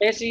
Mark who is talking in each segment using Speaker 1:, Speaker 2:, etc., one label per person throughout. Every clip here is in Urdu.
Speaker 1: AC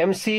Speaker 2: MC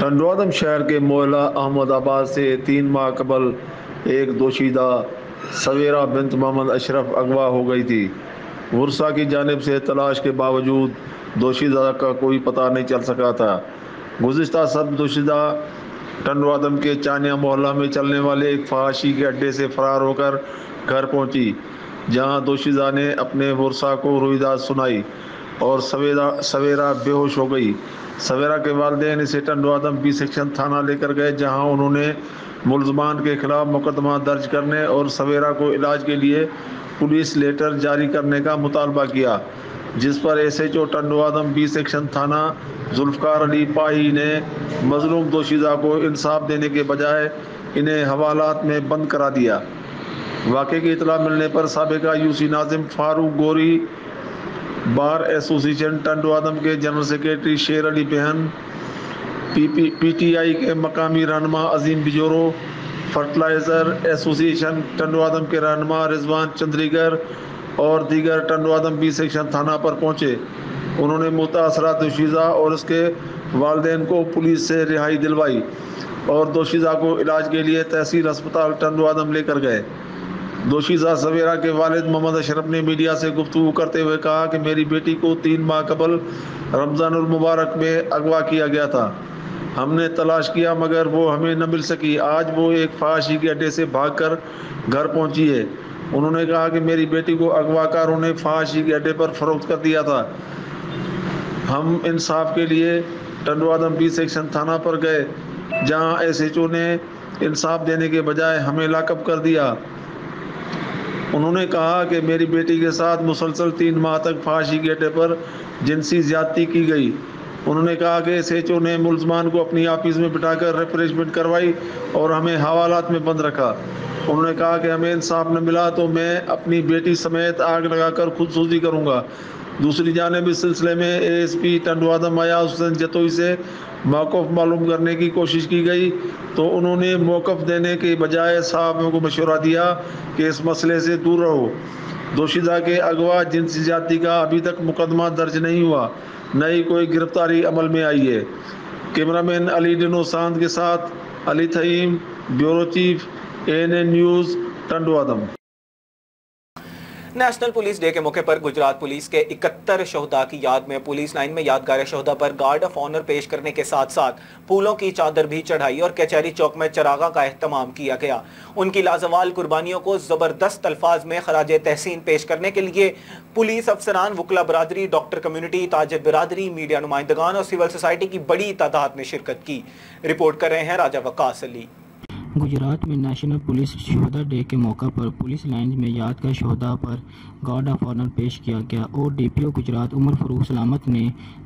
Speaker 3: ٹنڈوادم شہر کے محلہ احمد آباد سے 3 ماہ قبل ایک دوشیزہ سویرا بنت محمد اشرف اغوا ہو گئی تھی۔ ورثہ کی جانب سے تلاش کے باوجود دوشیزہ کا کوئی پتہ نہیں چل سکا تھا۔ گزشتہ سب دوشیزہ ٹنڈوادم کے چانیہ محلہ میں چلنے والے ایک فحاشی کے اڈے سے فرار ہو کر گھر پہنچی، جہاں دوشیزہ نے اپنے ورثہ کو رویداد سنائی اور سویرا بے ہوش ہو گئی۔ سویرا کے والدین اسے ٹنڈوادم بی سیکشن تھانہ لے کر گئے، جہاں انہوں نے ملزمان کے خلاف مقدمہ درج کرنے اور سویرا کو علاج کے لیے پولیس لیٹر جاری کرنے کا مطالبہ کیا، جس پر S H O Tando Adam B section تھانہ ذوالفقار علی پاہی نے مظلوم دوشیزہ کو انصاف دینے کے بجائے انہیں حوالات میں بند کرا دیا۔ واقعے کی اطلاع ملنے پر سابقہ یو سی ناظم فاروق گوری، بار ایسوسی ایشن ٹنڈوادم کے جنرل سیکریٹری شیر علی بہن، پی ٹی آئی کے مقامی رہنما عظیم بجورو، فرٹیلائزر ایسوسی ایشن ٹنڈوادم کے رہنما رضوان چندریگر اور دیگر ٹنڈوادم بی سیکشن تھانہ پر پہنچے۔ انہوں نے متاثرہ دوشیزہ اور اس کے والدین کو پولیس سے رہائی دلوائی اور دوشیزہ کو علاج کے لیے تحصیل ہسپتال ٹنڈوادم لے کر گئے۔ دوشیزہ سویرا کے والد محمد اشرف نے میڈیا سے گفتگو کرتے ہوئے کہا کہ میری بیٹی کو 3 ماہ قبل رمضان المبارک میں اغوا کیا گیا تھا۔ ہم نے تلاش کیا مگر وہ ہمیں نہ مل سکی۔ آج وہ ایک فحاشی کے اڈے سے بھاگ کر گھر پہنچی ہے۔ انہوں نے کہا کہ میری بیٹی کو اغوا کاروں نے فحاشی کے اڈے پر فروخت کر دیا تھا۔ ہم انصاف کے لیے ٹنڈوادم بی سیکشن تھانہ پر گئے، جہاں ایس ایچ او نے انصاف دینے کے بجائے ہمیں لاک اپ کر دیا۔ انہوں نے کہا کہ میری بیٹی کے ساتھ مسلسل 3 ماہ تک فحاشی کے اڈے پر جنسی زیادتی کی گئی۔ انہوں نے کہا کہ ایس ایچ او نے ملزمان کو اپنی آفس میں بٹھا کر ریفریشمنٹ کروائی اور ہمیں حوالات میں بند رکھا۔ انہوں نے کہا کہ ہمیں انصاف نہ ملا تو میں اپنی بیٹی سمیت آگ لگا کر خودسوزی کروں گا۔ دوسری جانب اس سلسلے میں اے ایس پی ٹنڈوادم ایاز حسین جتوئی سے موقف معلوم کرنے کی کوشش کی گئی تو انہوں نے موقف دینے کے بجائے صحافیوں کو مشورہ دیا کہ اس مسئلے سے دور رہو۔ دوشیزہ کے اغوا جنسی زیادتی کا ابھی تک مقدمہ درج نہیں ہوا، نہ ہی کوئی گرفتاری عمل میں آئی ہے۔ کیمرہ مین علی ڈنو ساند کے ساتھ Ali Theem, bureau chief ANN news Tando Adam.
Speaker 4: National police day کے موقع پر گجرات پولیس کے 71 شہداء کی یاد میں پولیس لائن میں یادگار شہداء پر گارڈ آف آنر پیش کرنے کے ساتھ ساتھ پھولوں کی چادر بھی چڑھائی اور کچہری چوک میں چراغاں کا اہتمام کیا گیا۔ ان کی لازوال قربانیوں کو زبردست الفاظ میں خراج تحسین پیش کرنے کے لیے پولیس افسران، وکلا برادری، ڈاکٹر کمیونٹی، تاجر برادری، میڈیا نمائندگان اور سول سوسائٹی کی بڑی تعداد نے شرکت کی۔ رپورٹ کر رہے ہیں راجہ وقاص علی۔
Speaker 5: گجرات میں نیشنل پولیس شہداء ڈے کے موقع پر پولیس لائنز میں یادگار شہداء پر گارڈ آف آنر پیش کیا گیا اور ڈی پی او گجرات عمر فاروق سلامت نے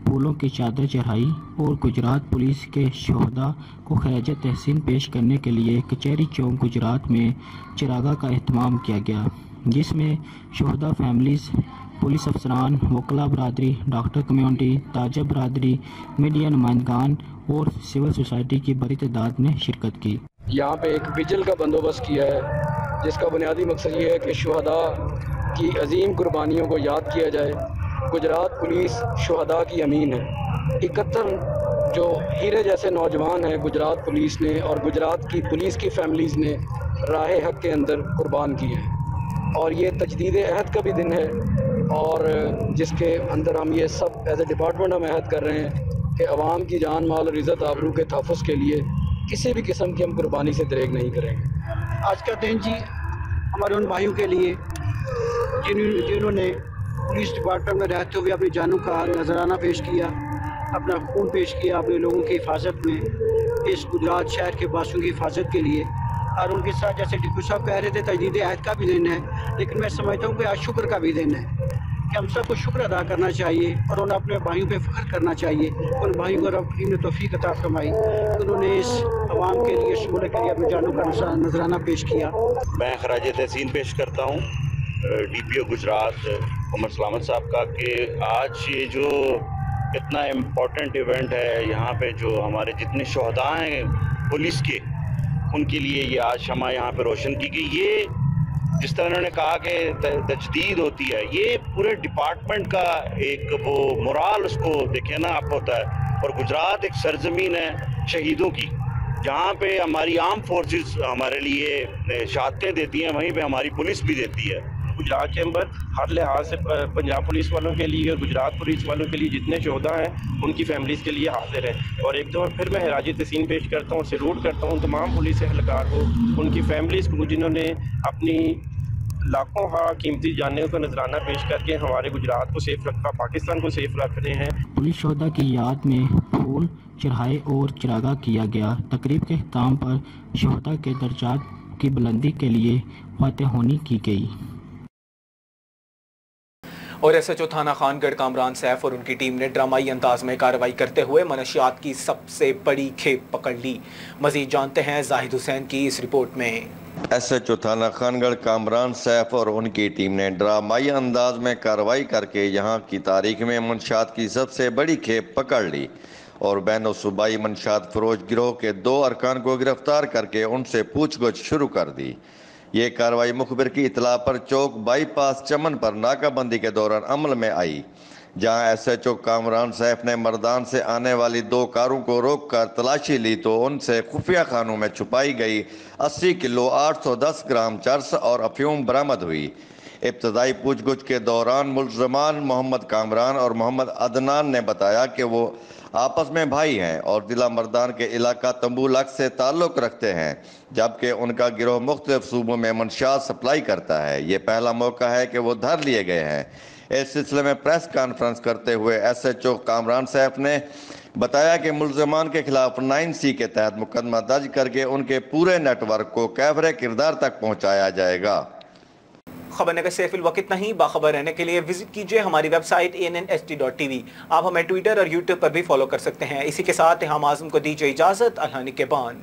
Speaker 5: پھولوں کی چادر چڑھائی اور گجرات پولیس کے شہداء کو خراج تحسین پیش کرنے کے لیے کچہری چوک گجرات میں چراغاں کا اہتمام کیا گیا، جس میں شہداء فیملیز، پولیس افسران، وکلا برادری، ڈاکٹر کمیونٹی، تاجر برادری، میڈیا نمائندگان اور سول سوسائٹی کی بڑی تعداد نے شرکت کی۔
Speaker 6: یہاں پہ ایک وجل کا بندوبست کیا ہے جس کا بنیادی مقصد یہ ہے کہ شہداء کی عظیم قربانیوں کو یاد کیا جائے۔ گجرات پولیس شہداء کی امین ہے۔ 71 جو ہیرے جیسے نوجوان ہیں گجرات پولیس نے اور گجرات کی پولیس کی فیملیز نے راہ حق کے اندر قربان کیے ہیں، اور یہ تجدید عہد کا بھی دن ہے اور جس کے اندر ہم یہ سب ایز اے ڈپارٹمنٹ ہم عہد کر رہے ہیں کہ عوام کی جان مال اور عزت آبرو کے تحفظ کے لیے کسی بھی قسم کی ہم قربانی سے دریغ نہیں کریں گے۔
Speaker 7: آج کا دن جی ہمارے ان بھائیوں کے لیے جنہوں نے پولیس ڈپارٹمنٹ میں رہتے ہوئے اپنی جانوں کا نذرانہ پیش کیا، اپنا خون پیش کیا اپنے لوگوں کی حفاظت میں، اس گجرات شہر کے باسیوں کی حفاظت کے لیے۔ اور ان کے ساتھ جیسے ڈپو صاحب کہہ رہے تھے تجدید عہد کا بھی دن ہے، لیکن میں سمجھتا ہوں کہ آج شکر کا بھی دن ہے کہ ہم سب کو شکر ادا کرنا چاہیے اور انہیں اپنے بھائیوں پہ فخر کرنا چاہیے۔ ان بھائیوں کو رب کریم نے توفیق عطا فرمائی، انہوں نے اس عوام کے لیے، اس ملک کے لیے اپنی جانوں کا نذرانہ پیش کیا۔
Speaker 8: میں خراج تحسین پیش کرتا ہوں ڈی پی او گجرات عمر سلامت صاحب کا کہ آج یہ جو اتنا امپورٹنٹ ایونٹ ہے، یہاں پہ جو ہمارے جتنے شہداء ہیں پولیس کے، ان کے لیے یہ آج شمع یہاں پہ روشن کی گئی۔ یہ جس طرح انہوں نے کہا کہ تجدید ہوتی ہے، یہ پورے ڈپارٹمنٹ کا ایک وہ مورال اس کو دیکھے نا آپ ہوتا ہے، اور گجرات ایک سرزمین ہے شہیدوں کی، جہاں پہ ہماری آرم فورسز ہمارے لیے شہادتیں دیتی ہیں، وہیں پہ ہماری پولیس بھی دیتی ہے۔
Speaker 9: گجرات چیمبر ہر لحاظ سے پنجاب پولیس والوں کے لیے اور گجرات پولیس والوں کے لیے جتنے شہداء ہیں ان کی فیملیز کے لیے حاضر ہے، اور ایک دفعہ پھر میں خراج تحسین پیش کرتا ہوں، سیلوٹ کرتا ہوں تمام پولیس اہلکار کو، ان کی فیملیز کو جنہوں نے اپنی لاکھوں قیمتی جانوں کا نذرانہ پیش کر کے ہمارے گجرات کو سیف رکھا، پاکستان کو سیف رکھ رہے ہیں۔
Speaker 5: پولیس شہداء کی یاد میں پھول چڑھائے اور چراغاں کیا گیا۔ تقریب کے اختتام پر شہداء کے درجات کی بلندی کے لیے فاتحانی کی گئی۔
Speaker 4: اور ایس ایچ او تھانہ خان گڑھ کامران سیف اور ان کی ٹیم نے ڈرامائی انداز میں کارروائی کرتے ہوئے منشیات کی سب سے بڑی کھیپ پکڑ لی۔ مزید جانتے ہیں زاہد حسین کی اس رپورٹ میں۔
Speaker 10: ایس ایچ او تھانہ خان گڑھ کامران سیف اور ان کی ٹیم نے ڈرامائی انداز میں کارروائی کر کے یہاں کی تاریخ میں منشیات کی سب سے بڑی کھیپ پکڑ لی اور بین الصوبائی منشیات فروش گروہ کے 2 ارکان کو گرفتار کر کے ان سے پوچھ گچھ شروع کر دی۔ یہ کارروائی مخبر کی اطلاع پر چوک بائی پاس چمن پر ناکہ بندی کے دوران عمل میں آئی، جہاں S H O Kamran Saif نے مردان سے آنے والی 2 کاروں کو روک کر تلاشی لی تو ان سے خفیہ خانوں میں چھپائی گئی 80 کلو 810 گرام چرس اور افیون برآمد ہوئی۔ ابتدائی پوچھ گچھ کے دوران ملزمان محمد کامران اور محمد عدنان نے بتایا کہ وہ آپس میں بھائی ہیں اور ضلع مردان کے علاقہ تمبولک سے تعلق رکھتے ہیں، جبکہ ان کا گروہ مختلف صوبوں میں منشیات سپلائی کرتا ہے۔ یہ پہلا موقع ہے کہ وہ دھر لیے گئے ہیں۔ اس سلسلے میں پریس کانفرنس کرتے ہوئے S H O Kamran Saif نے بتایا کہ ملزمان کے خلاف 9C کے تحت مقدمہ درج کر کے ان کے پورے نیٹ ورک کو کیفر کردار تک پہنچایا جائے گا۔
Speaker 4: خبر نگر سے فی الوقت نہیں، باخبر رہنے کے لیے وزٹ کیجئے ہماری ویب سائٹ ANNST.TV۔ آپ ہمیں ٹویٹر اور یوٹیوب پر بھی فالو کر سکتے ہیں۔ اسی کے ساتھ ہم اعظم کو دیجئے اجازت، اللہ نگہبان۔